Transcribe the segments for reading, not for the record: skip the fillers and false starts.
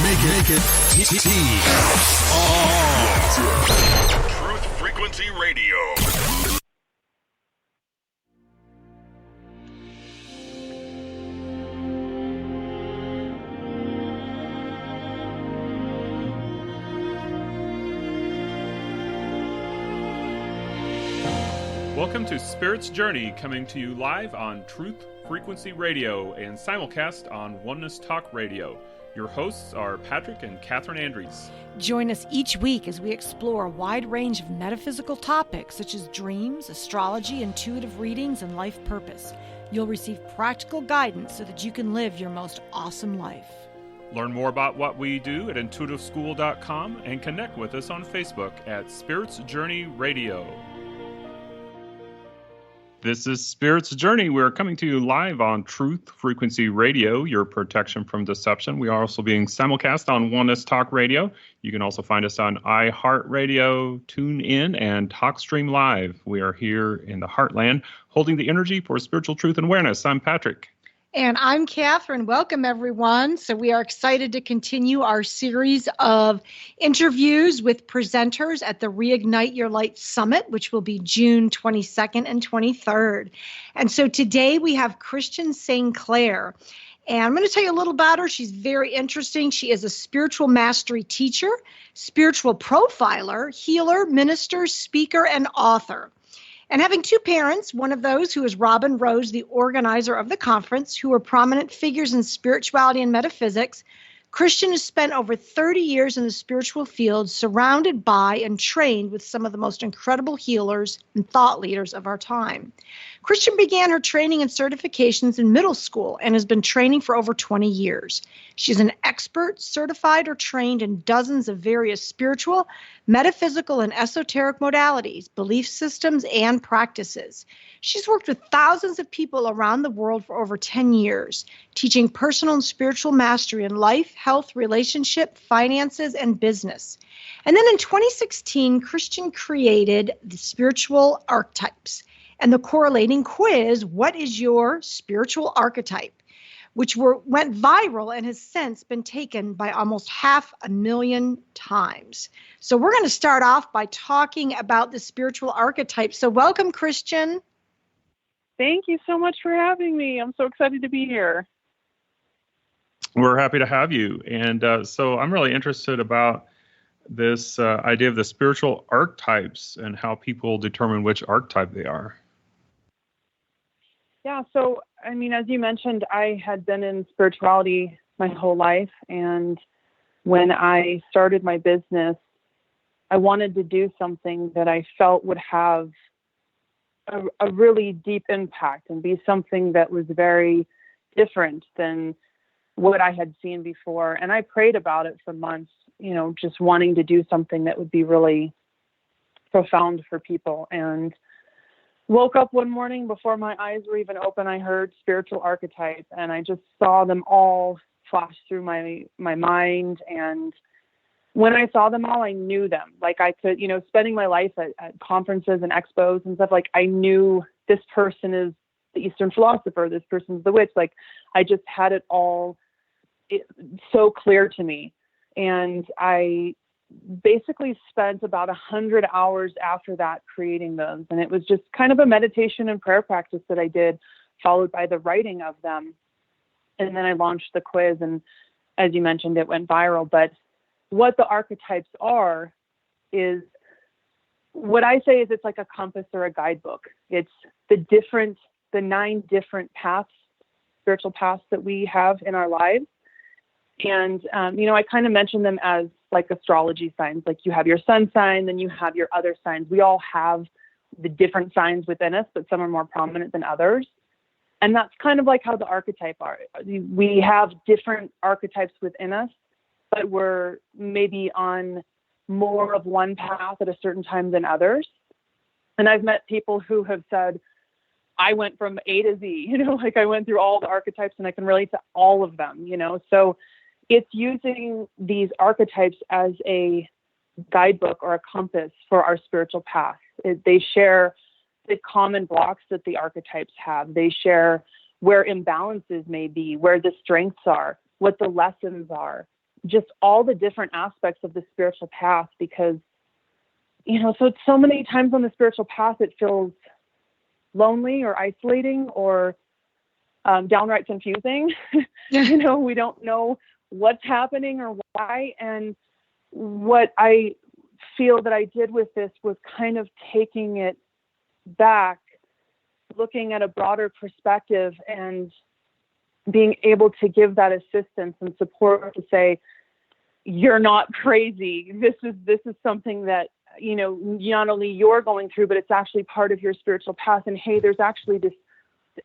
Make it Truth Frequency Radio. Welcome to Spirit's Journey, coming to you live on Truth Frequency Radio and simulcast on Oneness Talk Radio. Your hosts are Patrick and Catherine Andries. Join us each week as we explore a wide range of metaphysical topics such as dreams, astrology, intuitive readings, and life purpose. You'll receive practical guidance so that you can live your most awesome life. Learn more about what we do at intuitiveschool.com and connect with us on Facebook at Spirit's Journey Radio. This is Spirit's Journey. We're coming to you live on Truth Frequency Radio, your protection from deception. We are also being simulcast on Oneness Talk Radio. You can also find us on iHeartRadio, TuneIn, and TalkStream Live. We are here in the Heartland, holding the energy for spiritual truth and awareness. I'm Patrick. And I'm Catherine. Welcome, everyone. So we are excited to continue our series of interviews with presenters at the Reignite Your Light Summit, which will be June 22nd and 23rd. And so today we have Christian Sinclair. And I'm going to tell you a little about her. She's very interesting. She is a spiritual mastery teacher, spiritual profiler, healer, minister, speaker, and author. And having two parents, one of those who is Robin Rose, the organizer of the conference, who are prominent figures in spirituality and metaphysics, Christian has spent over 30 years in the spiritual field, surrounded by and trained with some of the most incredible healers and thought leaders of our time. Christian began her training and certifications in middle school and has been training for over 20 years. She's an expert, certified, or trained in dozens of various spiritual, metaphysical, and esoteric modalities, belief systems, and practices. She's worked with thousands of people around the world for over 10 years, teaching personal and spiritual mastery in life, health, relationship, finances, and business. And then in 2016, Christian created the Spiritual Archetypes and the correlating quiz, What is Your Spiritual Archetype?, which went viral and has since been taken by almost 500,000 times. So we're going to start off by talking about the spiritual archetypes. So welcome, Christian. Thank you so much for having me. I'm so excited to be here. We're happy to have you. And so I'm really interested about this idea of the spiritual archetypes and how people determine which archetype they are. Yeah, so, I mean, as you mentioned, I had been in spirituality my whole life. And when I started my business, I wanted to do something that I felt would have a really deep impact and be something that was very different than what I had seen before. And I prayed about it for months, you know, just wanting to do something that would be really profound for people. And woke up one morning before my eyes were even open. I heard spiritual archetype, and I just saw them all flash through my mind. And when I saw them all, I knew them. Like I could, you know, spending my life at conferences and expos and stuff, like I knew this person is the Eastern philosopher, this person's the witch. Like I just had it all so clear to me. And I basically spent about 100 hours after that creating those. And it was just kind of a meditation and prayer practice that I did, followed by the writing of them. And then I launched the quiz, and as you mentioned, it went viral. But what the archetypes are is, what I say is it's like a compass or a guidebook. It's the 9 different paths, spiritual paths that we have in our lives. And, you know, I kind of mention them as like astrology signs. Like you have your sun sign, then you have your other signs. We all have the different signs within us, but some are more prominent than others. And that's kind of like how the archetype are. We have different archetypes within us, but we're maybe on more of one path at a certain time than others. And I've met people who have said, I went from A to Z, you know, like I went through all the archetypes and I can relate to all of them, you know. So it's using these archetypes as a guidebook or a compass for our spiritual path. They share the common blocks that the archetypes have. They share where imbalances may be, where the strengths are, what the lessons are. just all the different aspects of the spiritual path, because, so many times on the spiritual path, it feels lonely or isolating or downright confusing. We don't know what's happening or why. And what I feel that I did with this was kind of taking it back, looking at a broader perspective and being able to give that assistance and support to say, you're not crazy. This is something that, not only you're going through, but it's actually part of your spiritual path. And hey, there's actually this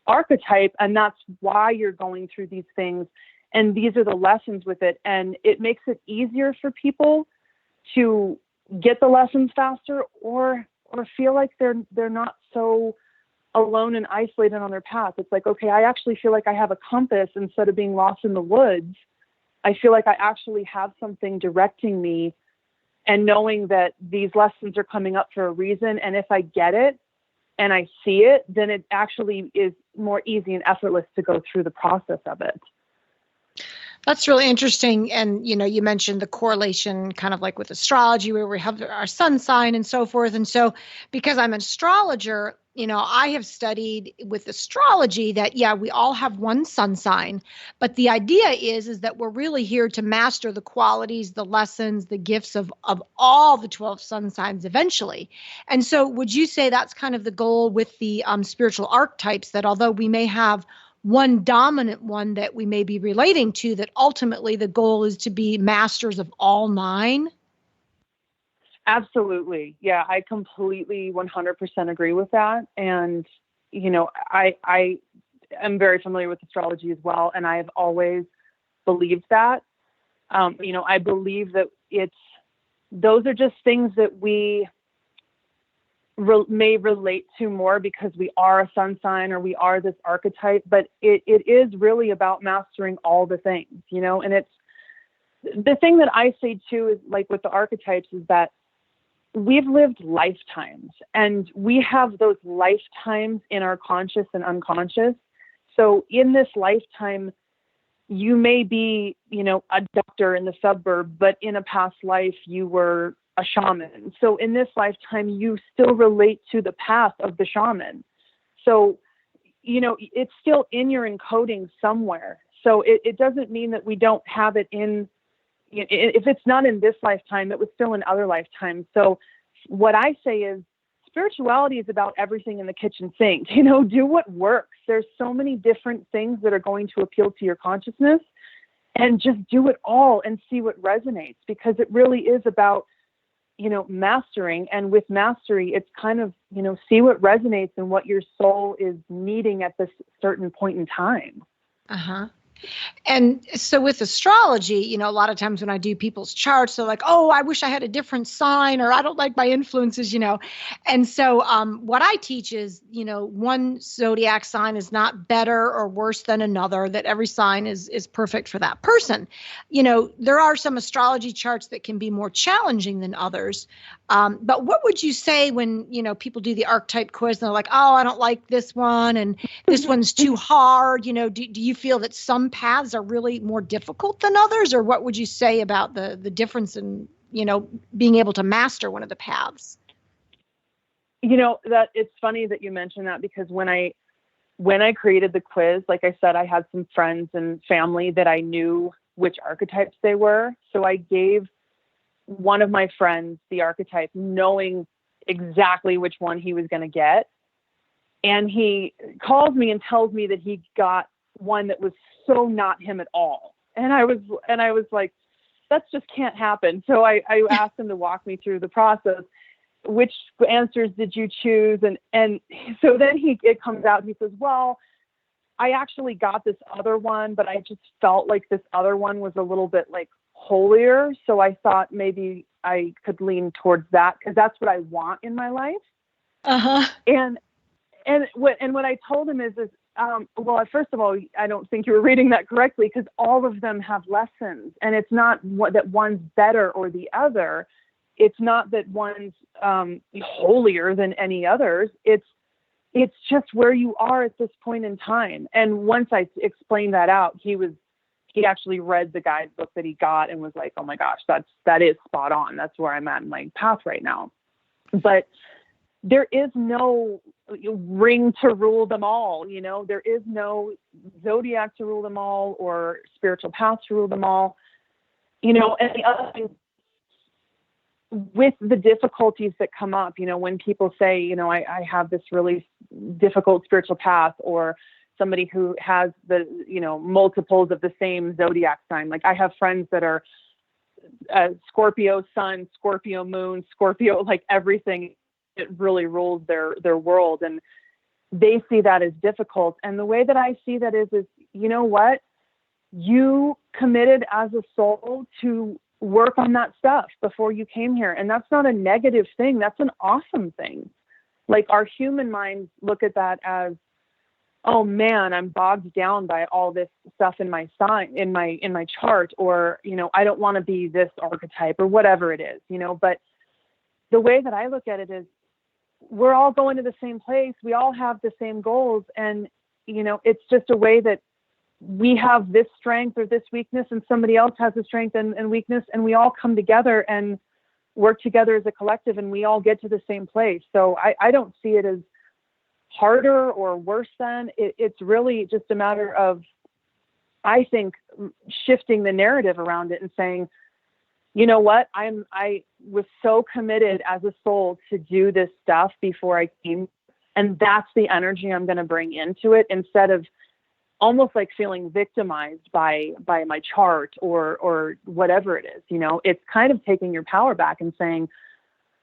archetype, and that's why you're going through these things. And these are the lessons with it. And it makes it easier for people to get the lessons faster, or feel like they're not so alone and isolated on their path. It's like, okay, I actually feel like I have a compass instead of being lost in the woods. I feel like I actually have something directing me, and knowing that these lessons are coming up for a reason. And if I get it and I see it, then it actually is more easy and effortless to go through the process of it. That's really interesting. And, you mentioned the correlation kind of like with astrology, where we have our sun sign and so forth. And so because I'm an astrologer, I have studied with astrology that, we all have one sun sign, but the idea is that we're really here to master the qualities, the lessons, the gifts of all the 12 sun signs eventually. And so would you say that's kind of the goal with the spiritual archetypes, that although we may have one dominant one that we may be relating to, that ultimately the goal is to be masters of all 9? Absolutely. Yeah, I completely 100% agree with that. And, I am very familiar with astrology as well. And I have always believed that. I believe that those are just things that we may relate to more because we are a sun sign or we are this archetype, but it is really about mastering all the things, and it's the thing that I say too, is like with the archetypes, is that we've lived lifetimes, and we have those lifetimes in our conscious and unconscious. So in this lifetime, you may be, a doctor in the suburb, but in a past life, you were a shaman. So in this lifetime, you still relate to the path of the shaman. So, it's still in your encoding somewhere. So it doesn't mean that we don't have it in, if it's not in this lifetime, it was still in other lifetimes. So what I say is spirituality is about everything in the kitchen sink. Do what works. There's so many different things that are going to appeal to your consciousness, and just do it all and see what resonates, because it really is about, mastering. And with mastery, it's kind of, see what resonates and what your soul is needing at this certain point in time. Uh-huh. And so with astrology, a lot of times when I do people's charts, they're like, oh, I wish I had a different sign, or I don't like my influences, And so what I teach is, one zodiac sign is not better or worse than another, that every sign is perfect for that person. There are some astrology charts that can be more challenging than others. But what would you say when, people do the archetype quiz and they're like, oh, I don't like this one, and this one's too hard. Do you feel that some paths are really more difficult than others, or what would you say about the difference in, being able to master one of the paths? That it's funny that you mentioned that, because when I created the quiz, like I said, I had some friends and family that I knew which archetypes they were. So I gave one of my friends the archetype, knowing exactly which one he was going to get. And he calls me and tells me that he got one that was so not him at all. And I was like, that just can't happen. So I asked him to walk me through the process. Which answers did you choose? And so then it comes out, he says, well, I actually got this other one, but I just felt like this other one was a little bit like holier. So I thought maybe I could lean towards that, because that's what I want in my life. Uh-huh. And what I told him is well, first of all, I don't think you were reading that correctly, because all of them have lessons, and it's not that one's better or the other. It's not that one's holier than any others. It's just where you are at this point in time. And once I explained that out, he was he actually read the guidebook that he got and was like, oh my gosh, that is spot on. That's where I'm at in my path right now. But there is no ring to rule them all. There is no zodiac to rule them all or spiritual path to rule them all. And the other thing, with the difficulties that come up, when people say, I have this really difficult spiritual path, or somebody who has the, multiples of the same zodiac sign. Like I have friends that are Scorpio sun, Scorpio moon, Scorpio, like everything, it really rules their world. And they see that as difficult. And the way that I see that is, you know what? You committed as a soul to work on that stuff before you came here. And that's not a negative thing. That's an awesome thing. Like our human minds look at that as, oh man, I'm bogged down by all this stuff in my sign, in my chart, or, I don't want to be this archetype or whatever it is, but the way that I look at it is we're all going to the same place. We all have the same goals. And, it's just a way that we have this strength or this weakness, and somebody else has a strength and weakness, and we all come together and work together as a collective, and we all get to the same place. So I don't see it as harder or worse than. It's really just a matter of, I think, shifting the narrative around it and saying, you know what, I was so committed as a soul to do this stuff before I came, and that's the energy I'm going to bring into it, instead of almost like feeling victimized by my chart or whatever it is. It's kind of taking your power back and saying,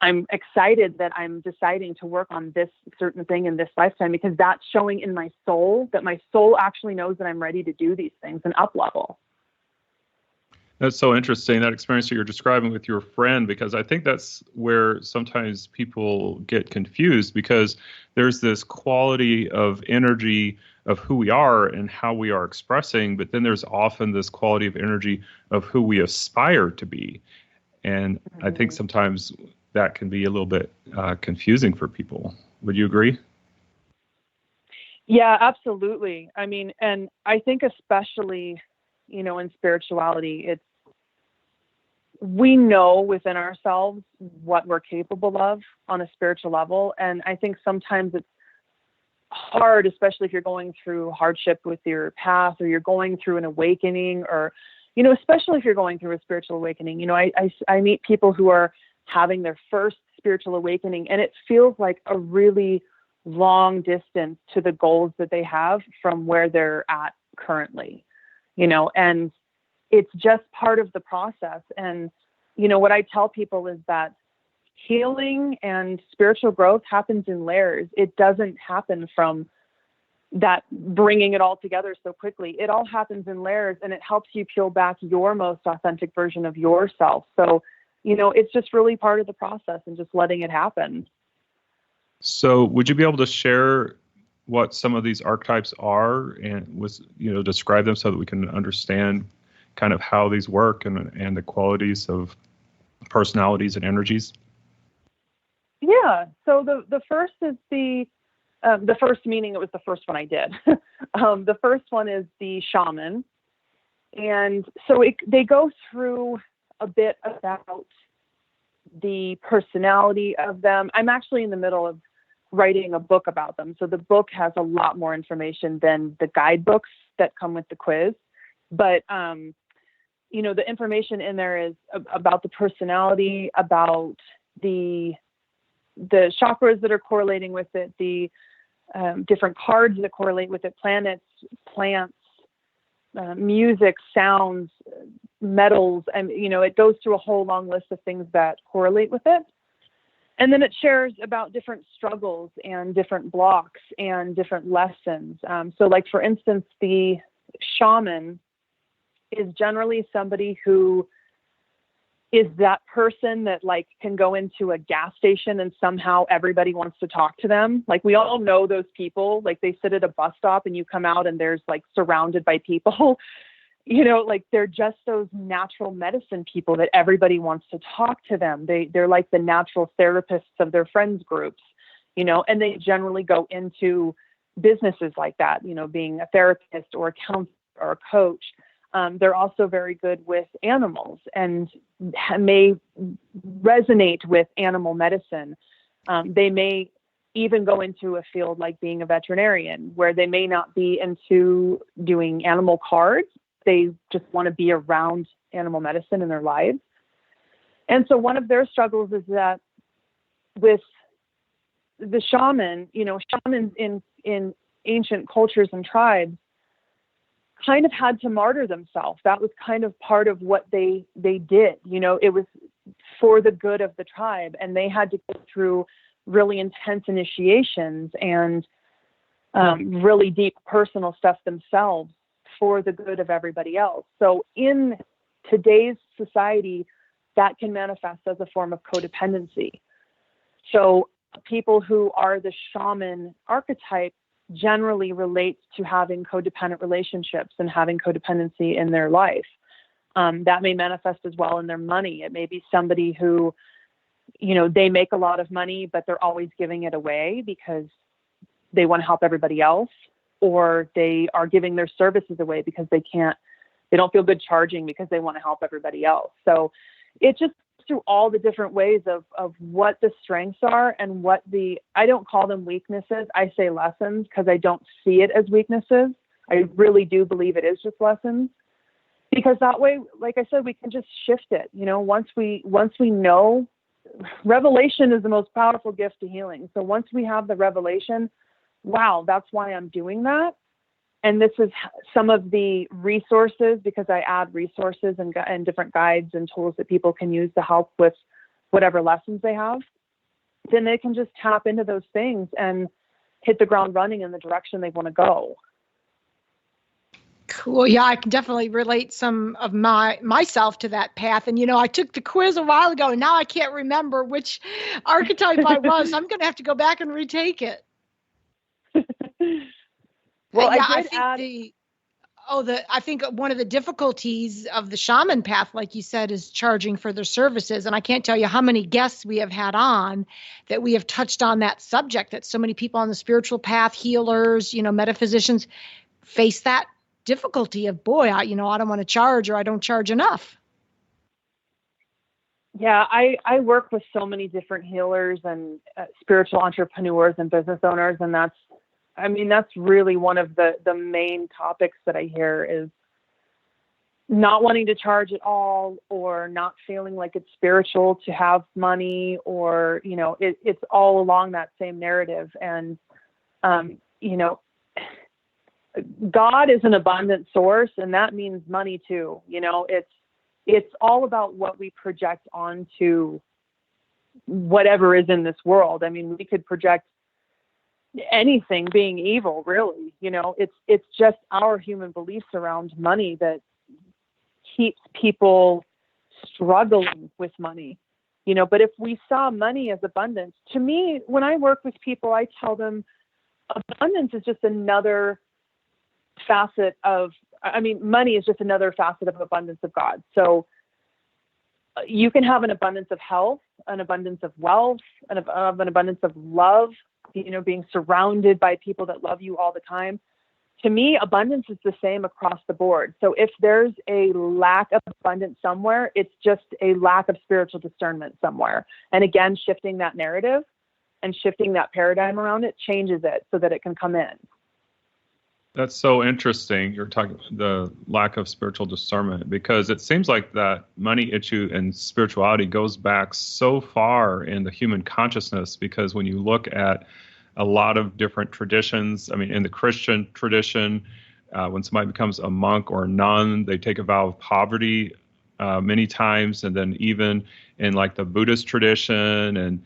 I'm excited that I'm deciding to work on this certain thing in this lifetime, because that's showing in my soul that my soul actually knows that I'm ready to do these things and up level. That's so interesting, that experience that you're describing with your friend, because I think that's where sometimes people get confused, because there's this quality of energy of who we are and how we are expressing, but then there's often this quality of energy of who we aspire to be. And I think sometimes that can be a little bit confusing for people. Would you agree? Yeah, absolutely. I mean, and I think especially, in spirituality, we know within ourselves what we're capable of on a spiritual level. And I think sometimes it's hard, especially if you're going through hardship with your path, or you're going through an awakening, or, especially if you're going through a spiritual awakening. I meet people who are having their first spiritual awakening, and it feels like a really long distance to the goals that they have from where they're at currently, and it's just part of the process. And, what I tell people is that healing and spiritual growth happens in layers. It doesn't happen from that bringing it all together so quickly. It all happens in layers, and it helps you peel back your most authentic version of yourself. So, it's just really part of the process and just letting it happen. So would you be able to share what some of these archetypes are, and describe them so that we can understand kind of how these work and the qualities of personalities and energies? Yeah. So the first is the first, meaning it was the first one I did. The first one is the Shaman. And so they go through a bit about the personality of them. I'm actually in the middle of writing a book about them. So the book has a lot more information than the guidebooks that come with the quiz. But, the information in there is about the personality, about the chakras that are correlating with it, the different cards that correlate with it, planets, plants, music, sounds, metals, and it goes through a whole long list of things that correlate with it. And then it shares about different struggles and different blocks and different lessons. So like, for instance, the Shaman is generally somebody who is that person that like can go into a gas station and somehow everybody wants to talk to them. Like, we all know those people. Like, they sit at a bus stop and you come out and there's like surrounded by people, like they're just those natural medicine people that everybody wants to talk to them. They're like the natural therapists of their friends groups, and they generally go into businesses like that, being a therapist or a counselor or a coach. They're also very good with animals and may resonate with animal medicine. They may even go into a field like being a veterinarian, where they may not be into doing animal cards. They just want to be around animal medicine in their lives. And so one of their struggles is that with the shaman, shamans in ancient cultures and tribes kind of had to martyr themselves. That was kind of part of what they did. It was for the good of the tribe, and they had to go through really intense initiations and really deep personal stuff themselves for the good of everybody else. So in today's society, that can manifest as a form of codependency. So people who are the shaman archetype generally relate to having codependent relationships and having codependency in their life. That may manifest as well in their money. It may be somebody who, they make a lot of money, but they're always giving it away because they want to help everybody else, or they are giving their services away because they don't feel good charging because they want to help everybody else. So it just through all the different ways of what the strengths are and what I don't call them weaknesses. I say lessons because I don't see it as weaknesses. I really do believe it is just lessons, because that way, like I said, we can just shift it. Once we know, revelation is the most powerful gift to healing. So once we have the revelation, wow, that's why I'm doing that. And this is some of the resources, because I add resources and different guides and tools that people can use to help with whatever lessons they have. Then they can just tap into those things and hit the ground running in the direction they want to go. Cool. Yeah, I can definitely relate some of myself to that path. And, I took the quiz a while ago, and now I can't remember which archetype I was. I'm going to have to go back and retake it. Well, yeah, I think one of the difficulties of the shaman path, like you said, is charging for their services. And I can't tell you how many guests we have had on that we have touched on that subject, that so many people on the spiritual path, healers, metaphysicians, face that difficulty of, boy, I don't want to charge, or I don't charge enough. Yeah, I work with so many different healers and spiritual entrepreneurs and business owners, and that's really one of the main topics that I hear is not wanting to charge at all, or not feeling like it's spiritual to have money, or, it's all along that same narrative. And, God is an abundant source, and that means money too. It's all about what we project onto whatever is in this world. We could project anything being evil, really. It's just our human beliefs around money that keeps people struggling with money. But if we saw money as abundance, to me, when I work with people, I tell them abundance is just another facet of, money is just another facet of abundance of God. So you can have an abundance of health, an abundance of wealth, an abundance of love, being surrounded by people that love you all the time. To me, abundance is the same across the board. So if there's a lack of abundance somewhere, it's just a lack of spiritual discernment somewhere. And again, shifting that narrative and shifting that paradigm around it changes it so that it can come in. That's so interesting. You're talking the lack of spiritual discernment, because it seems like that money issue and spirituality goes back so far in the human consciousness, because when you look at a lot of different traditions, in the Christian tradition, when somebody becomes a monk or a nun, they take a vow of poverty many times. And then even in like the Buddhist tradition and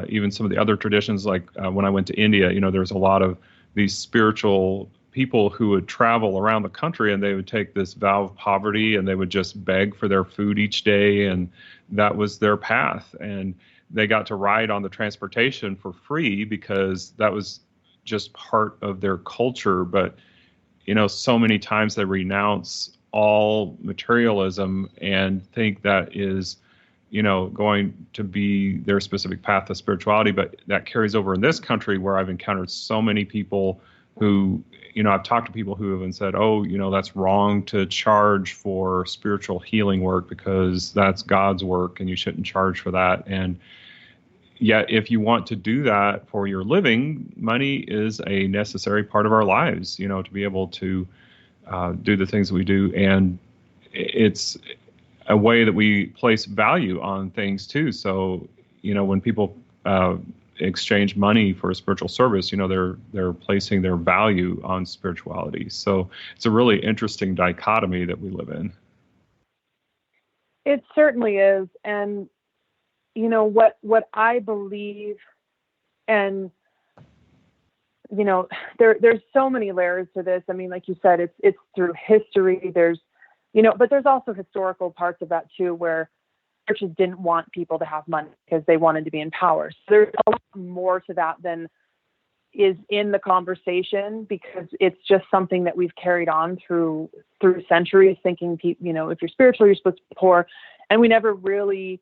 even some of the other traditions, like when I went to India, there's a lot of these spiritual people who would travel around the country, and they would take this vow of poverty, and they would just beg for their food each day, and that was their path. And they got to ride on the transportation for free because that was just part of their culture. But so many times they renounce all materialism and think that is going to be their specific path of spirituality. But that carries over in this country, where I've encountered so many people who, I've talked to people who have said, oh, that's wrong to charge for spiritual healing work because that's God's work and you shouldn't charge for that. And yet, if you want to do that for your living, money is a necessary part of our lives, to be able to do the things that we do. And it's a way that we place value on things too. So, when people exchange money for a spiritual service, they're placing their value on spirituality. So it's a really interesting dichotomy that we live in. It certainly is. And what I believe, and there's so many layers to this. I mean, like you said, it's through history. There's but there's also historical parts of that too, where churches didn't want people to have money because they wanted to be in power. So there's a lot more to that than is in the conversation, because it's just something that we've carried on through centuries, thinking, if you're spiritual, you're supposed to be poor. And we never really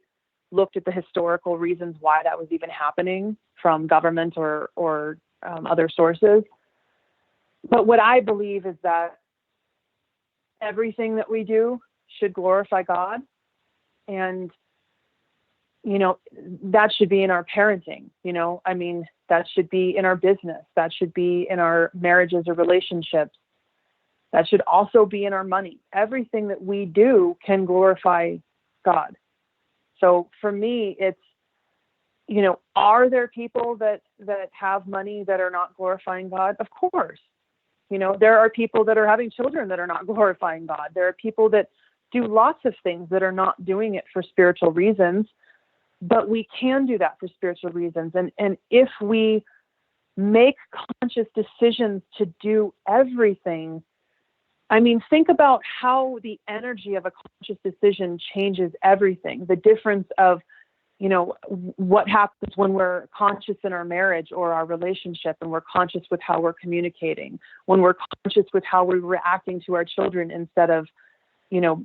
looked at the historical reasons why that was even happening from government or other sources. But what I believe is that everything that we do should glorify God. And, that should be in our parenting, that should be in our business. That should be in our marriages or relationships. That should also be in our money. Everything that we do can glorify God. So for me, it's, are there people that have money that are not glorifying God? Of course. There are people that are having children that are not glorifying God. There are people that do lots of things that are not doing it for spiritual reasons, but we can do that for spiritual reasons. And if we make conscious decisions to do everything, I mean, think about how the energy of a conscious decision changes everything. The difference of, what happens when we're conscious in our marriage or our relationship, and we're conscious with how we're communicating, when we're conscious with how we're reacting to our children instead of,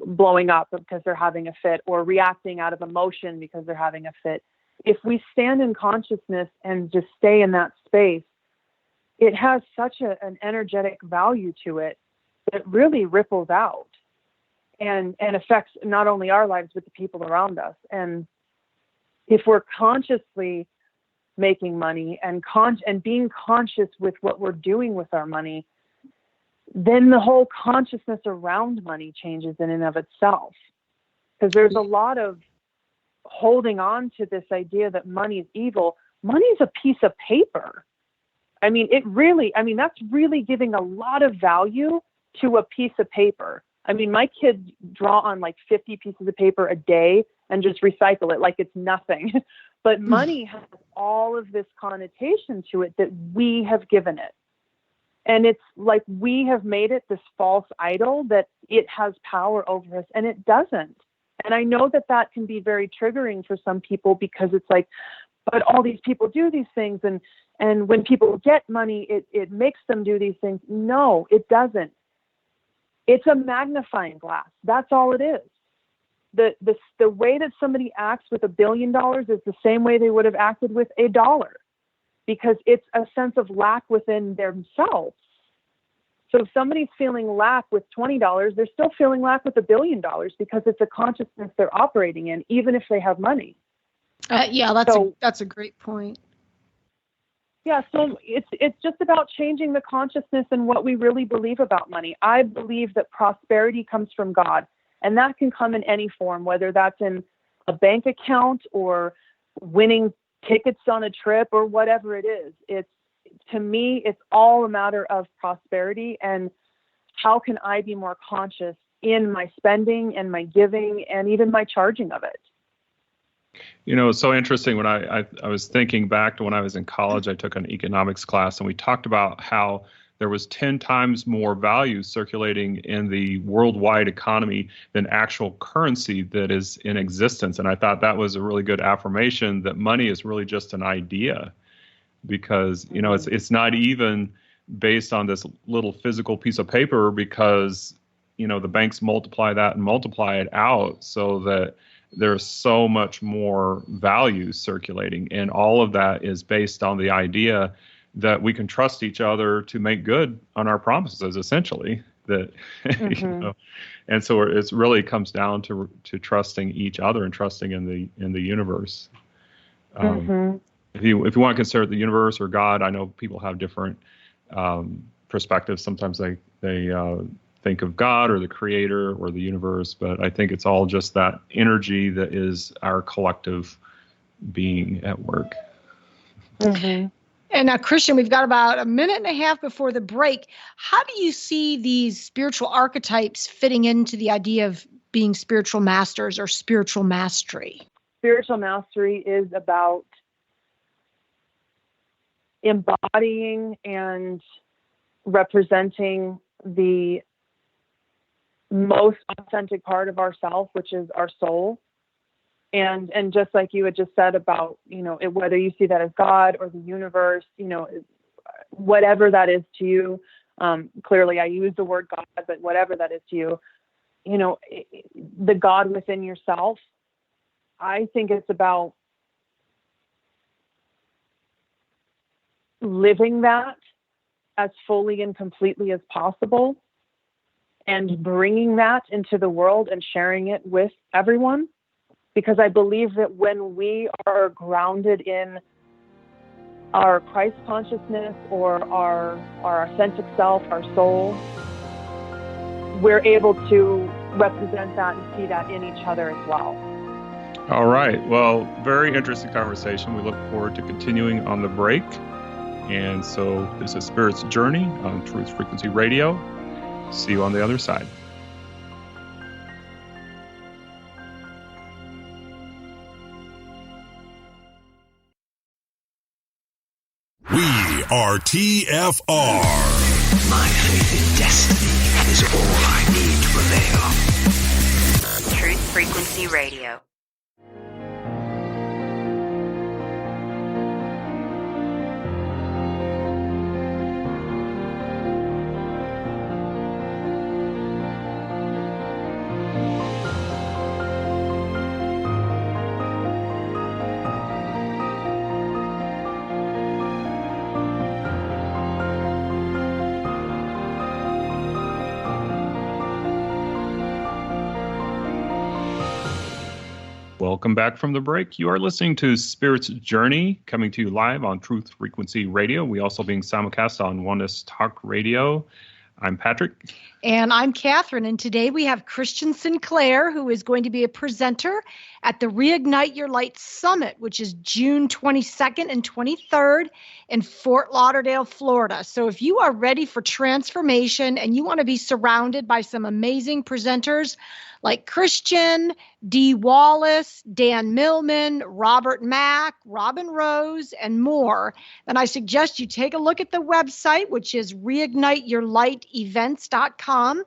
blowing up because they're having a fit, or reacting out of emotion because they're having a fit. If we stand in consciousness and just stay in that space, it has such an energetic value to it that really ripples out and affects not only our lives, but the people around us. And if we're consciously making money and being conscious with what we're doing with our money, then the whole consciousness around money changes in and of itself. Because there's a lot of holding on to this idea that money is evil. Money is a piece of paper. I mean, that's really giving a lot of value to a piece of paper. I mean, my kids draw on like 50 pieces of paper a day and just recycle it like it's nothing. But money has all of this connotation to it that we have given it. And it's like we have made it this false idol that it has power over us, and it doesn't. And I know that can be very triggering for some people, because it's like, but all these people do these things, and when people get money, it makes them do these things. No, it doesn't. It's a magnifying glass. That's all it is. The way that somebody acts with $1 billion is the same way they would have acted with $1, because it's a sense of lack within themselves. So if somebody's feeling lack with $20, they're still feeling lack with $1 billion, because it's a consciousness they're operating in, even if they have money. That's a great point. Yeah, so it's just about changing the consciousness and what we really believe about money. I believe that prosperity comes from God, and that can come in any form, whether that's in a bank account or winning tickets on a trip or whatever it is. To me, it's all a matter of prosperity, and how can I be more conscious in my spending and my giving and even my charging of it. It's so interesting. When I was thinking back to when I was in college, I took an economics class, and we talked about how there was 10 times more value circulating in the worldwide economy than actual currency that is in existence. And I thought that was a really good affirmation that money is really just an idea, because, it's not even based on this little physical piece of paper, because, the banks multiply that and multiply it out so that there's so much more value circulating. And all of that is based on the idea that we can trust each other to make good on our promises, essentially. That you know, and so it really comes down to trusting each other and trusting in the universe. If you want to consider the universe or God, I know people have different perspectives. Sometimes they think of God or the creator or the universe, but I think it's all just that energy that is our collective being at work. And now, Christian, we've got about a minute and a half before the break. How do you see these spiritual archetypes fitting into the idea of being spiritual masters or spiritual mastery? Spiritual mastery is about embodying and representing the most authentic part of ourself, which is our soul. And just like you had just said about, whether you see that as God or the universe, whatever that is to you, clearly I use the word God, but whatever that is to you, the God within yourself, I think it's about living that as fully and completely as possible and bringing that into the world and sharing it with everyone. Because I believe that when we are grounded in our Christ consciousness or our authentic self, our soul, we're able to represent that and see that in each other as well. All right. Well, very interesting conversation. We look forward to continuing on the break. And so this is Spirit's Journey on Truth Frequency Radio. See you on the other side. We are TFR. My faith in destiny is all I need to prevail. Truth Frequency Radio. Welcome back from the break. You are listening to Spirit's Journey, coming to you live on Truth Frequency Radio. We also being simulcast on Oneness Talk Radio. I'm Patrick. And I'm Catherine. And today we have Christian Sinclair, who is going to be a presenter at the Reignite Your Light Summit, which is June 22nd and 23rd in Fort Lauderdale, Florida. So if you are ready for transformation and you want to be surrounded by some amazing presenters like Christian, Dee Wallace, Dan Millman, Robert Mack, Robin Rose, and more, then I suggest you take a look at the website, which is reigniteyourlightevents.com.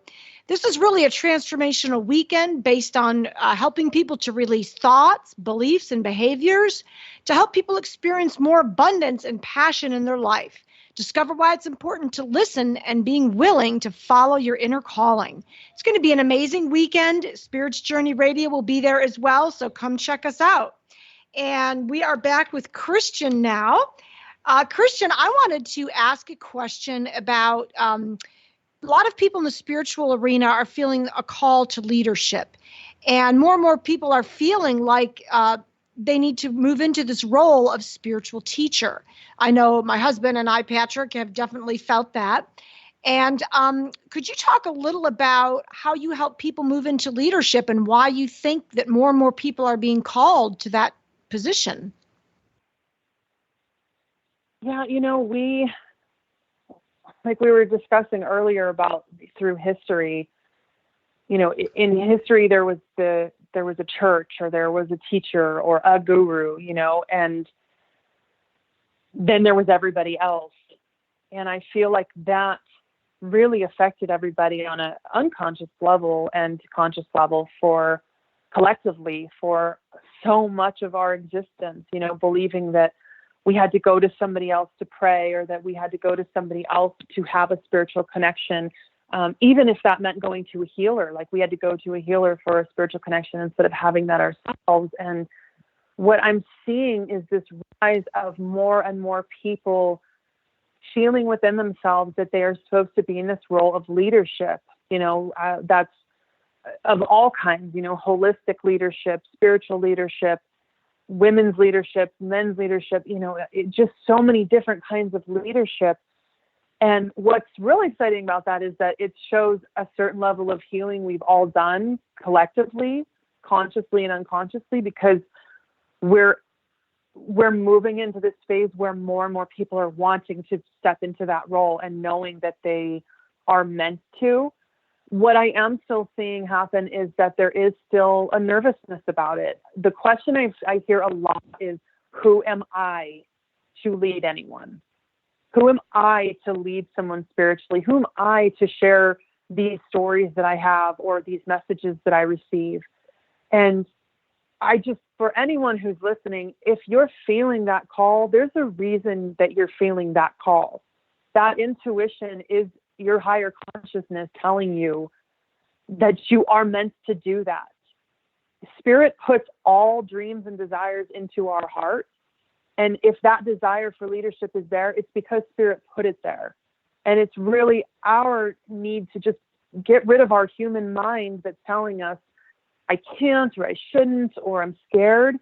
This is really a transformational weekend based on helping people to release thoughts, beliefs, and behaviors to help people experience more abundance and passion in their life. Discover why it's important to listen and being willing to follow your inner calling. It's going to be an amazing weekend. Spirit's Journey Radio will be there as well, so come check us out. And we are back with Christian now. Christian, I wanted to ask a question about a lot of people in the spiritual arena are feeling a call to leadership. And more people are feeling like they need to move into this role of spiritual teacher. I know my husband and I, Patrick, have definitely felt that. And could you talk a little about how you help people move into leadership and why you think that more and more people are being called to that position? Yeah, like we were discussing earlier about through history, in history there was a church or there was a teacher or a guru, and then there was everybody else. And I feel like that really affected everybody on an unconscious level and conscious level for collectively for so much of our existence, believing that we had to go to somebody else to pray or that we had to go to somebody else to have a spiritual connection. Even if that meant going to a healer, like we had to go to a healer for a spiritual connection instead of having that ourselves. And what I'm seeing is this rise of more and more people feeling within themselves that they are supposed to be in this role of leadership, that's of all kinds, holistic leadership, spiritual leadership, women's leadership, men's leadership, just so many different kinds of leadership. And what's really exciting about that is that it shows a certain level of healing we've all done collectively, consciously and unconsciously, because we're moving into this phase where more and more people are wanting to step into that role and knowing that they are meant to. What I am still seeing happen is that there is still a nervousness about it. The question I hear a lot is, who am I to lead anyone? Who am I to lead someone spiritually? Who am I to share these stories that I have or these messages that I receive? And for anyone who's listening, if you're feeling that call, there's a reason that you're feeling that call. That intuition is your higher consciousness telling you that you are meant to do that. Spirit puts all dreams and desires into our heart. And if that desire for leadership is there, it's because Spirit put it there. And it's really our need to just get rid of our human mind that's telling us, I can't, or I shouldn't, or I'm scared,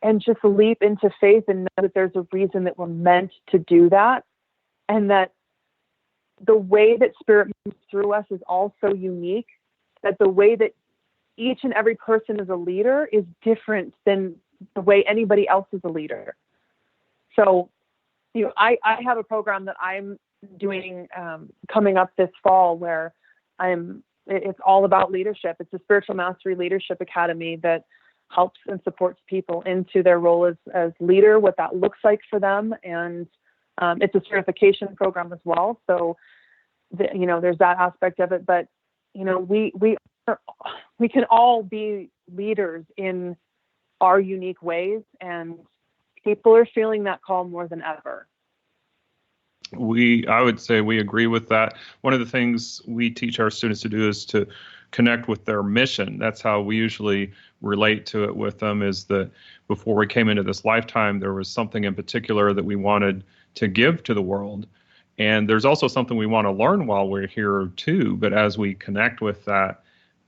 and just leap into faith and know that there's a reason that we're meant to do that. And that the way that Spirit moves through us is also unique, that the way that each and every person is a leader is different than the way anybody else is a leader. So, I have a program that I'm doing coming up this fall where it's all about leadership. It's a Spiritual Mastery Leadership Academy that helps and supports people into their role as leader, what that looks like for them. And it's a certification program as well. So, there's that aspect of it. But, we can all be leaders in our unique ways, and people are feeling that call more than ever. I would say we agree with that. One of the things we teach our students to do is to connect with their mission. That's how we usually relate to it with them, is that before we came into this lifetime, there was something in particular that we wanted to give to the world. And there's also something we want to learn while we're here too. But as we connect with that,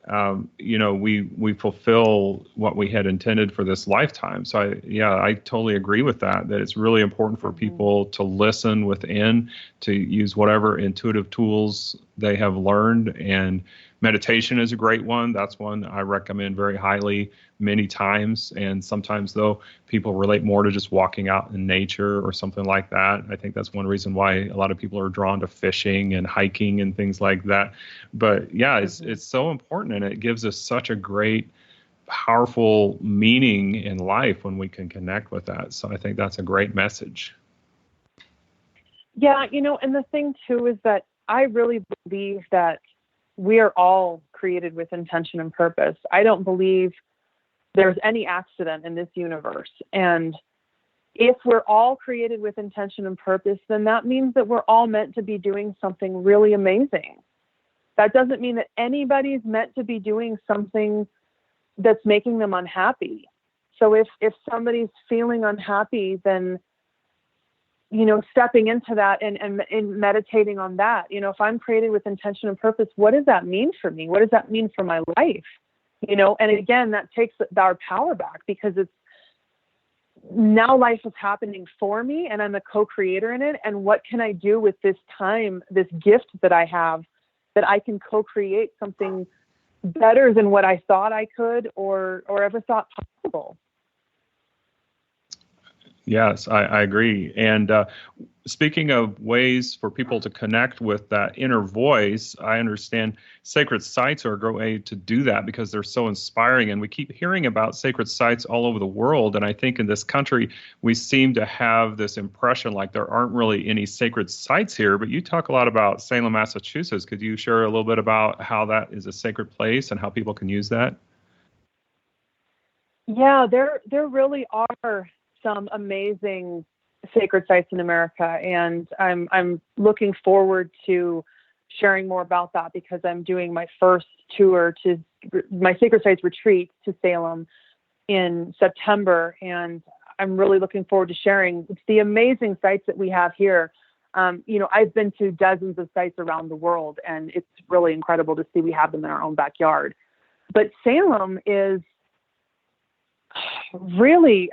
we fulfill what we had intended for this lifetime. So I totally agree with that it's really important for people to listen within, to use whatever intuitive tools they have learned. And meditation is a great one. That's one I recommend very highly many times. And sometimes, though, people relate more to just walking out in nature or something like that. I think that's one reason why a lot of people are drawn to fishing and hiking and things like that. But yeah, it's so important, and it gives us such a great, powerful meaning in life when we can connect with that. So I think that's a great message. Yeah, and the thing too is that I really believe that we are all created with intention and purpose. I don't believe there's any accident in this universe. And if we're all created with intention and purpose, then that means that we're all meant to be doing something really amazing. That doesn't mean that anybody's meant to be doing something that's making them unhappy. So if somebody's feeling unhappy, then stepping into that and meditating on that, if I'm created with intention and purpose, what does that mean for me? What does that mean for my life? And again, that takes our power back, because it's now life is happening for me and I'm a co-creator in it. And what can I do with this time, this gift that I have, that I can co-create something better than what I thought I could or ever thought possible? Yes, I agree. And speaking of ways for people to connect with that inner voice, I understand sacred sites are a great way to do that because they're so inspiring. And we keep hearing about sacred sites all over the world. And I think in this country, we seem to have this impression like there aren't really any sacred sites here. But you talk a lot about Salem, Massachusetts. Could you share a little bit about how that is a sacred place and how people can use that? Yeah, there really are some amazing sacred sites in America, and I'm looking forward to sharing more about that, because I'm doing my first tour to my sacred sites retreat to Salem in September, and I'm really looking forward to sharing the amazing sites that we have here. I've been to dozens of sites around the world, and it's really incredible to see we have them in our own backyard. But Salem is really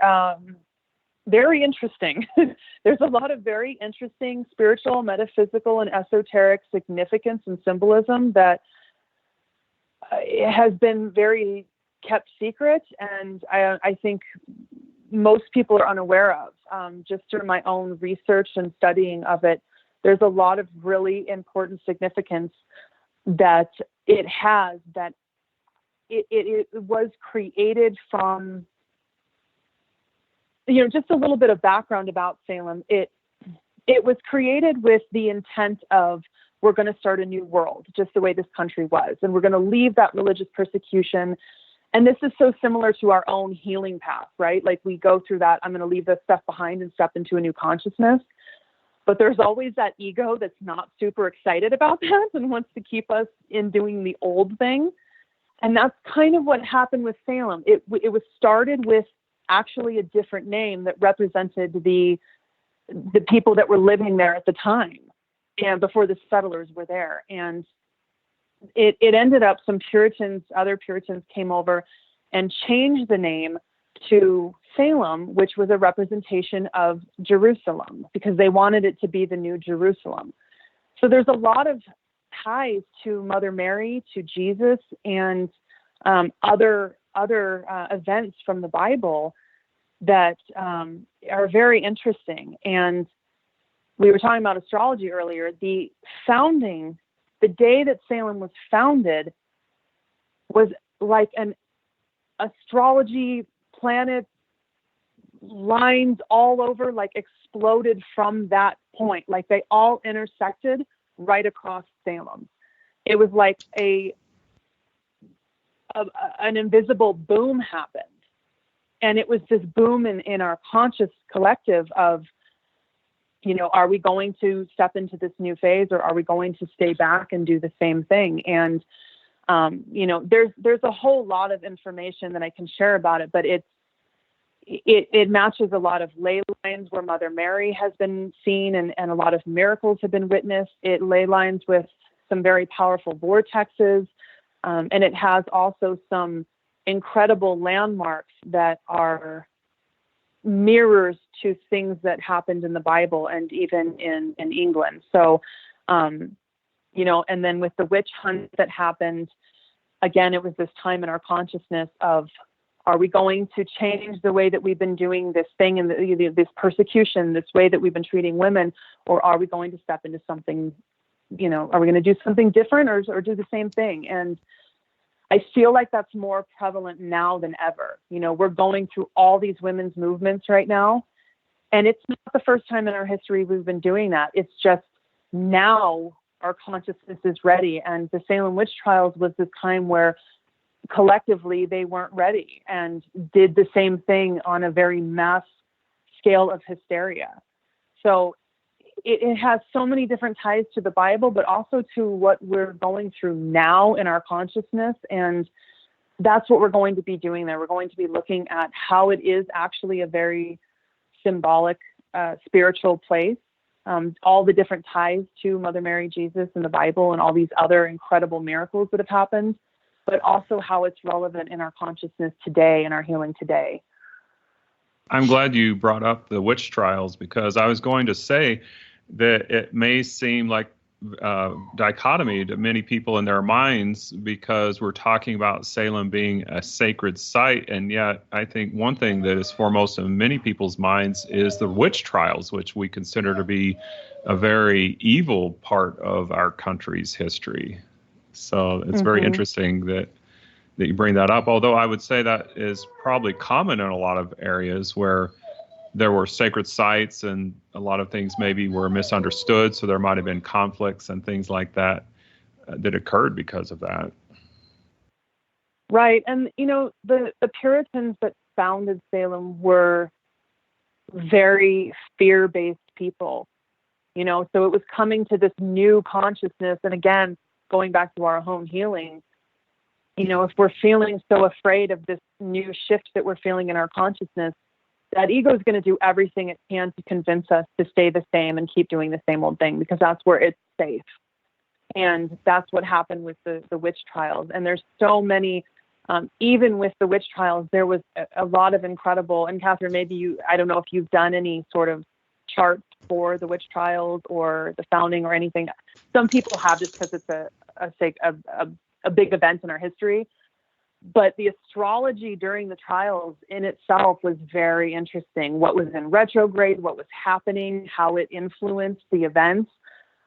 very interesting. There's a lot of very interesting spiritual, metaphysical, and esoteric significance and symbolism that has been very kept secret, and I think most people are unaware of. Just through my own research and studying of it, there's a lot of really important significance that it has, that it was created from, just a little bit of background about Salem. It was created with the intent of, we're going to start a new world, just the way this country was. And we're going to leave that religious persecution. And this is so similar to our own healing path, right? Like we go through that, I'm going to leave this stuff behind and step into a new consciousness. But there's always that ego that's not super excited about that and wants to keep us in doing the old thing. And that's kind of what happened with Salem. It was started with actually a different name that represented the people that were living there at the time, and before the settlers were there. And it ended up, other Puritans came over and changed the name to Salem, which was a representation of Jerusalem, because they wanted it to be the new Jerusalem. So there's a lot of ties to Mother Mary, to Jesus, and other events from the Bible that are very interesting. And we were talking about astrology earlier. The day that Salem was founded was like an astrology planet lines all over, like exploded from that point. Like they all intersected right across Salem. It was like an invisible boom happened. And it was this boom in our conscious collective of, are we going to step into this new phase, or are we going to stay back and do the same thing? And, there's a whole lot of information that I can share about it, but it matches a lot of ley lines where Mother Mary has been seen, and a lot of miracles have been witnessed. It ley lines with some very powerful vortexes. And it has also some incredible landmarks that are mirrors to things that happened in the Bible and even in England. So, and then with the witch hunt that happened, again, it was this time in our consciousness of, are we going to change the way that we've been doing this thing and this persecution, this way that we've been treating women, or are we going to step into something, are we going to do something different or do the same thing? And I feel like that's more prevalent now than ever. We're going through all these women's movements right now, and it's not the first time in our history we've been doing that. It's just now our consciousness is ready. And the Salem witch trials was this time where collectively they weren't ready and did the same thing on a very mass scale of hysteria. So it has so many different ties to the Bible, but also to what we're going through now in our consciousness. And that's what we're going to be doing there. We're going to be looking at how it is actually a very symbolic, spiritual place. All the different ties to Mother Mary, Jesus, and the Bible, and all these other incredible miracles that have happened, but also how it's relevant in our consciousness today and our healing today. I'm glad you brought up the witch trials, because I was going to say that it may seem like dichotomy to many people in their minds, because we're talking about Salem being a sacred site. And yet I think one thing that is foremost in many people's minds is the witch trials, which we consider to be a very evil part of our country's history. So it's very interesting that you bring that up, although I would say that is probably common in a lot of areas where there were sacred sites and a lot of things maybe were misunderstood. So there might have been conflicts and things like that that occurred because of that. Right. And, the Puritans that founded Salem were very fear-based people, so it was coming to this new consciousness. And again, going back to our home healing, if we're feeling so afraid of this new shift that we're feeling in our consciousness, that ego is going to do everything it can to convince us to stay the same and keep doing the same old thing, because that's where it's safe. And that's what happened with the witch trials. And there's so many, even with the witch trials, there was a lot of incredible, and Catherine, maybe I don't know if you've done any sort of charts for the witch trials or the founding or anything. Some people have, just because it's a big event in our history. But the astrology during the trials in itself was very interesting. What was in retrograde, what was happening, how it influenced the events.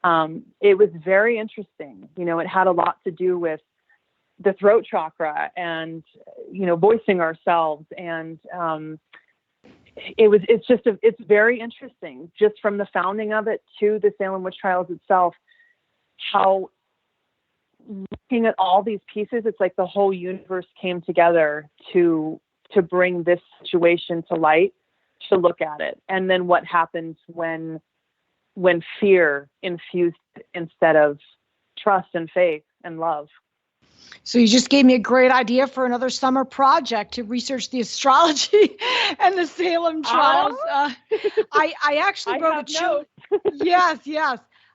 It was very interesting. It had a lot to do with the throat chakra and, voicing ourselves. And it's very interesting, just from the founding of it to the Salem witch trials itself, how, looking at all these pieces, it's like the whole universe came together to bring this situation to light, to look at it. And then what happens when fear infused instead of trust and faith and love. So you just gave me a great idea for another summer project to research the astrology and the Salem trials. I actually wrote Yes.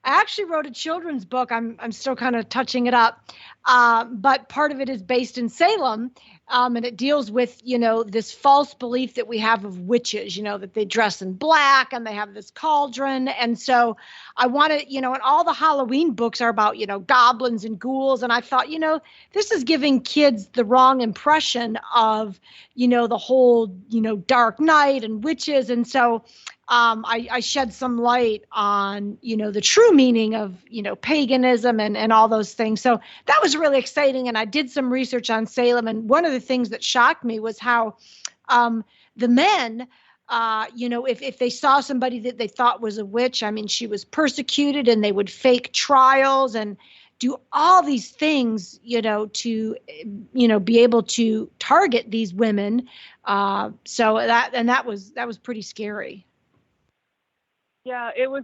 I actually wrote a children's book. I'm still kind of touching it up. But part of it is based in Salem. And it deals with, this false belief that we have of witches, that they dress in black and they have this cauldron. And so I wanted, and all the Halloween books are about, goblins and ghouls. And I thought, this is giving kids the wrong impression of, the whole, dark night and witches. And so I shed some light on, the true meaning of, paganism and all those things. So that was really exciting. And I did some research on Salem. And one of the things that shocked me was how the men, if they saw somebody that they thought was a witch, she was persecuted, and they would fake trials and do all these things, to, be able to target these women. So that was pretty scary. Yeah, it was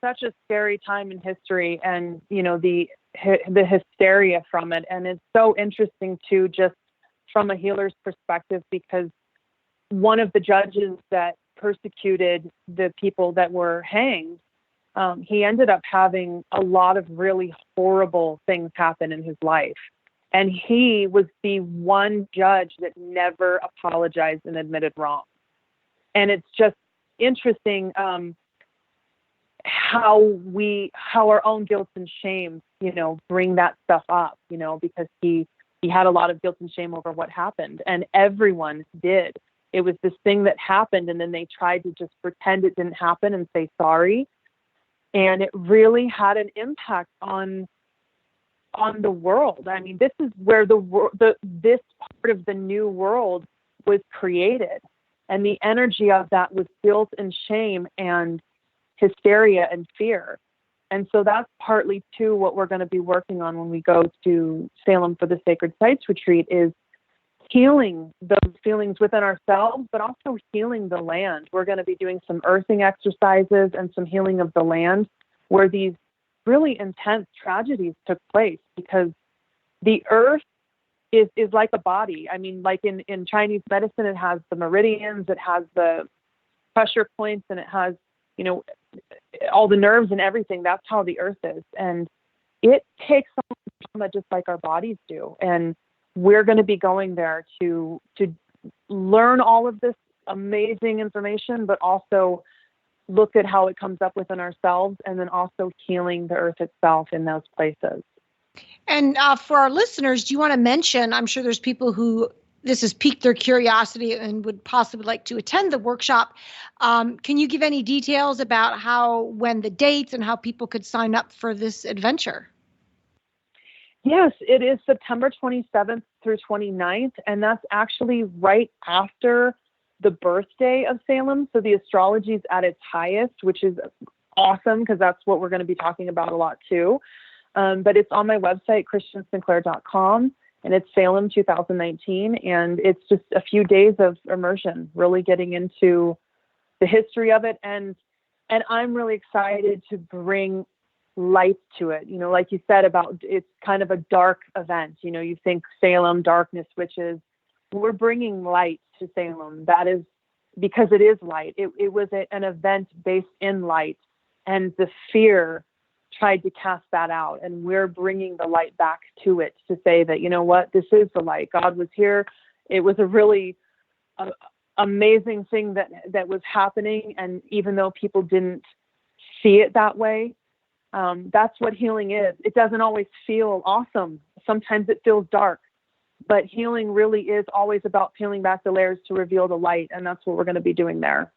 such a scary time in history, and the hysteria from it. And it's so interesting too, just from a healer's perspective, because one of the judges that persecuted the people that were hanged, he ended up having a lot of really horrible things happen in his life. And he was the one judge that never apologized and admitted wrong. And it's just interesting, how our own guilt and shame, bring that stuff up, because he had a lot of guilt and shame over what happened, and everyone did. It was this thing that happened, and then they tried to just pretend it didn't happen and say sorry. And it really had an impact on the world. This is where this part of the new world was created. And the energy of that was guilt and shame and hysteria and fear. And so that's partly too what we're going to be working on when we go to Salem for the Sacred Sites Retreat, is healing those feelings within ourselves, but also healing the land. We're going to be doing some earthing exercises and some healing of the land where these really intense tragedies took place, because the earth is like a body. Like in Chinese medicine, it has the meridians, it has the pressure points, and it has, all the nerves and everything. That's how the earth is. And it takes on trauma just like our bodies do. And we're going to be going there to learn all of this amazing information, but also look at how it comes up within ourselves, and then also healing the earth itself in those places. And for our listeners, do you want to mention, I'm sure there's people who this has piqued their curiosity and would possibly like to attend the workshop. Can you give any details about when the dates and how people could sign up for this adventure? Yes, it is September 27th through 29th. And that's actually right after the birthday of Salem. So the astrology is at its highest, which is awesome, because that's what we're going to be talking about a lot too. But it's on my website, christiansinclair.com. And it's Salem 2019. And it's just a few days of immersion, really getting into the history of it. And I'm really excited to bring light to it. Like you said, about it's kind of a dark event. You think Salem, darkness, witches. We're bringing light to Salem. That is because it is light. It was an event based in light, and the fear tried to cast that out. And we're bringing the light back to it to say that, you know what, this is the light. God was here. It was a really amazing thing that was happening. And even though people didn't see it that way, that's what healing is. It doesn't always feel awesome. Sometimes it feels dark, but healing really is always about peeling back the layers to reveal the light. And that's what we're going to be doing there.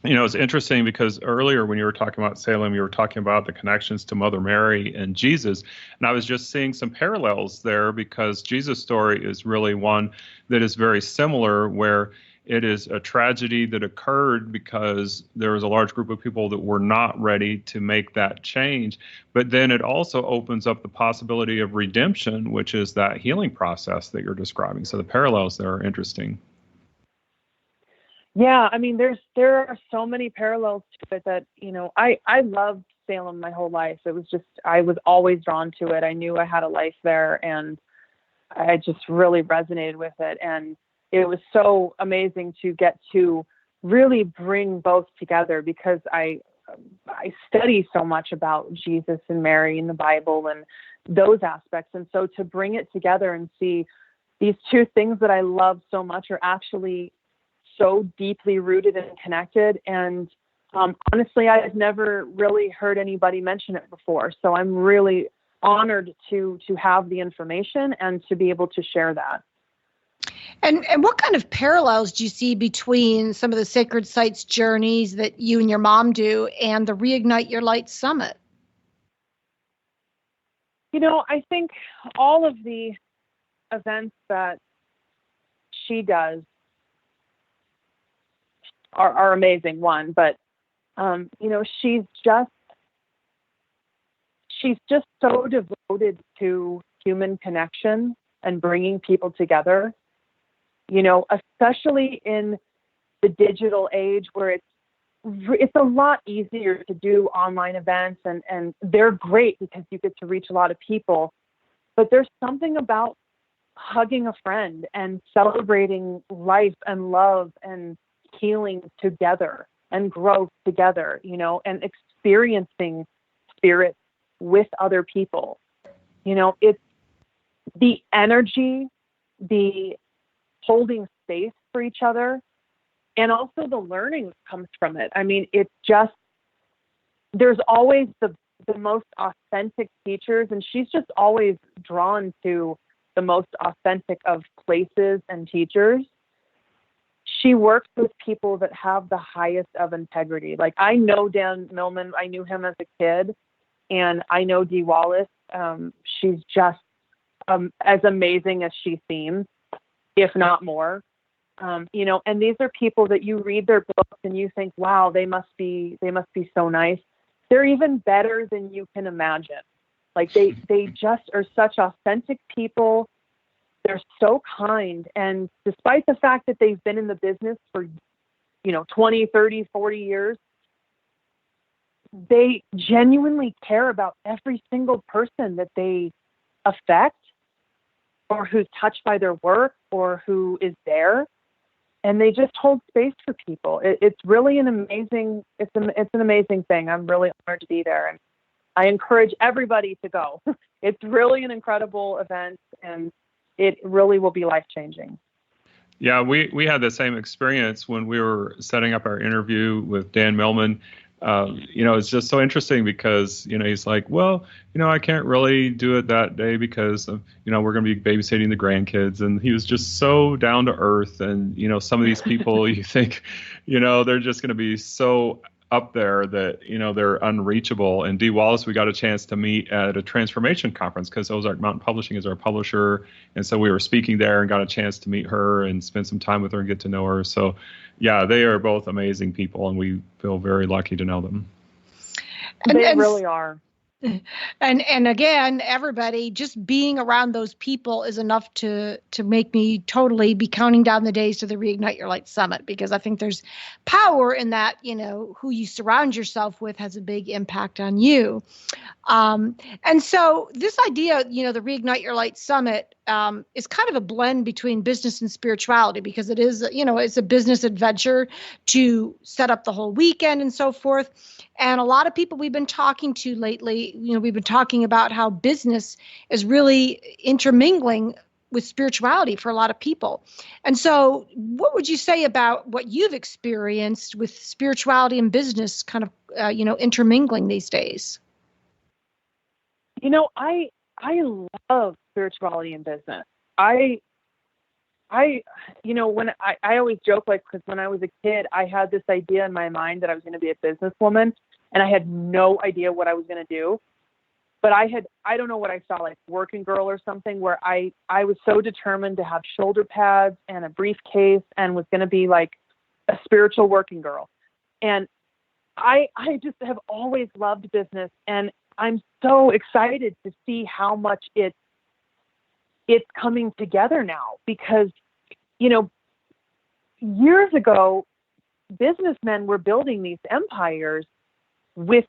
You know, it's interesting because earlier when you were talking about Salem, you were talking about the connections to Mother Mary and Jesus. And I was just seeing some parallels there because Jesus' story is really one that is very similar, where it is a tragedy that occurred because there was a large group of people that were not ready to make that change. But then it also opens up the possibility of redemption, which is that healing process that you're describing. So the parallels there are interesting. Yeah, I mean, there are so many parallels to it that, you know, I loved Salem my whole life. It was just, I was always drawn to it. I knew I had a life there, and I just really resonated with it. And it was so amazing to get to really bring both together, because I study so much about Jesus and Mary in the Bible and those aspects. And so to bring it together and see these two things that I love so much are actually so deeply rooted and connected. And honestly, I've never really heard anybody mention it before. So I'm really honored to have the information and to be able to share that. And what kind of parallels do you see between some of the sacred sites journeys that you and your mom do and the Reignite Your Light Summit? You know, I think all of the events that she does are amazing, one, but you know, she's just so devoted to human connection and bringing people together, you know, especially in the digital age where it's a lot easier to do online events, and they're great because you get to reach a lot of people, but there's something about hugging a friend and celebrating life and love and healing together and growth together, you know, and experiencing spirit with other people. You know, it's the energy, the holding space for each other, and also the learning that comes from it. I mean, it's just, there's always the most authentic teachers, and she's just always drawn to the most authentic of places and teachers. She works with people that have the highest of integrity. Like, I know Dan Millman, I knew him as a kid, and I know Dee Wallace. She's just as amazing as she seems, if not more. You know, and these are people that you read their books and you think, wow, they must be so nice. They're even better than you can imagine. Like, they just are such authentic people. They're so kind. And despite the fact that they've been in the business for, you know, 20, 30, 40 years, they genuinely care about every single person that they affect, or who's touched by their work, or who is there. And they just hold space for people. It's really an amazing thing. I'm really honored to be there. And I encourage everybody to go. It's really an incredible event, and it really will be life-changing. Yeah, we had the same experience when we were setting up our interview with Dan Millman. You know, it's just so interesting because, you know, he's like, well, you know, I can't really do it that day because, you know, we're going to be babysitting the grandkids. And he was just so down to earth. And, you know, some of these people, you think, you know, they're just going to be so up there that, you know, they're unreachable. And Dee Wallace, we got a chance to meet at a transformation conference because Ozark Mountain Publishing is our publisher. And so we were speaking there and got a chance to meet her and spend some time with her and get to know her. So yeah, they are both amazing people, and we feel very lucky to know them. They really are. And again, everybody, just being around those people is enough to make me totally be counting down the days to the Reignite Your Light Summit, because I think there's power in that, who you surround yourself with has a big impact on you. And so this idea, the Reignite Your Light Summit is kind of a blend between business and spirituality, because it is, it's a business adventure to set up the whole weekend and so forth. And a lot of people we've been talking to lately, we've been talking about how business is really intermingling with spirituality for a lot of people. And so what would you say about what you've experienced with spirituality and business kind of, intermingling these days? I love spirituality in business. I always joke, because when I was a kid, I had this idea in my mind that I was going to be a businesswoman, and I had no idea what I was going to do. But I don't know what I saw, like Working Girl or something, where I was so determined to have shoulder pads and a briefcase and was going to be like a spiritual working girl. And I just have always loved business, and I'm so excited to see how much it's coming together now, because, years ago, businessmen were building these empires with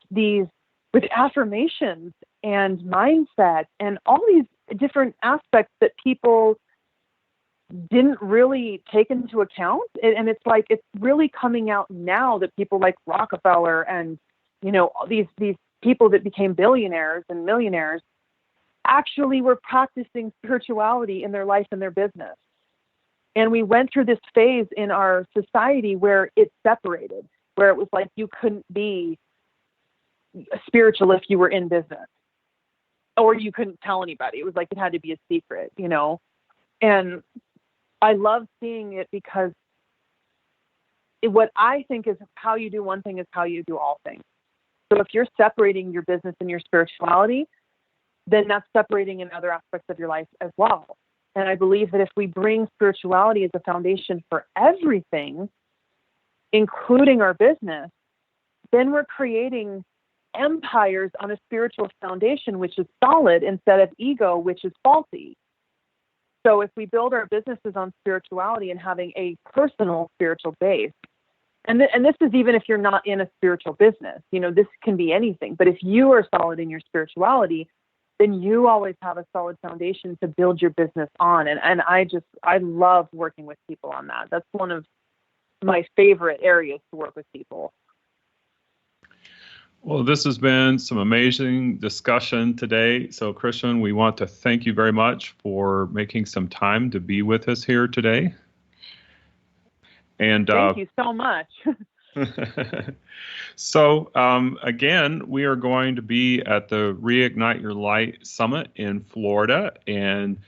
affirmations and mindset and all these different aspects that people didn't really take into account. And it's like, it's really coming out now that people like Rockefeller and, these people that became billionaires and millionaires actually were practicing spirituality in their life and their business. And we went through this phase in our society where it separated, where it was like you couldn't be spiritual if you were in business, or you couldn't tell anybody. It was like it had to be a secret, And I love seeing it, because what I think is how you do one thing is how you do all things. So if you're separating your business and your spirituality, then that's separating in other aspects of your life as well. And I believe that if we bring spirituality as a foundation for everything, including our business, then we're creating empires on a spiritual foundation, which is solid, instead of ego, which is faulty. So if we build our businesses on spirituality and having a personal spiritual base, and this is even if you're not in a spiritual business, this can be anything. But if you are solid in your spirituality, then you always have a solid foundation to build your business on. And I love working with people on that. That's one of my favorite areas to work with people. Well, this has been some amazing discussion today. So, Christian, we want to thank you very much for making some time to be with us here today. And thank you so much. So, again, we are going to be at the Reignite Your Light Summit in Florida, and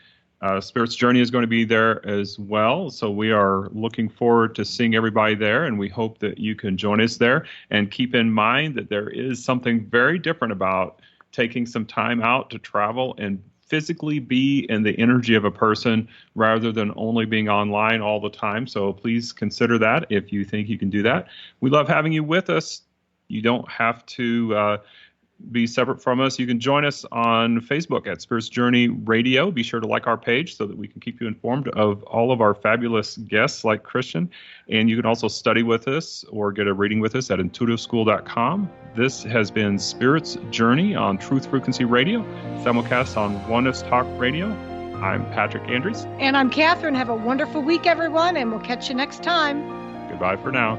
Spirit's Journey is going to be there as well. So we are looking forward to seeing everybody there, and we hope that you can join us there. And keep in mind that there is something very different about taking some time out to travel and physically be in the energy of a person rather than only being online all the time. So please consider that if you think you can do that. We love having you with us. You don't have to be separate from us. You can join us on Facebook at Spiritual Journey Radio. Be sure to like our page so that we can keep you informed of all of our fabulous guests like Christian. And you can also study with us or get a reading with us at intuitiveschool.com. This has been Spirit's Journey on Truth Frequency Radio, simulcast on Oneness Talk Radio. I'm Patrick Andries. And I'm Catherine. Have a wonderful week, everyone, and we'll catch you next time. Goodbye for now.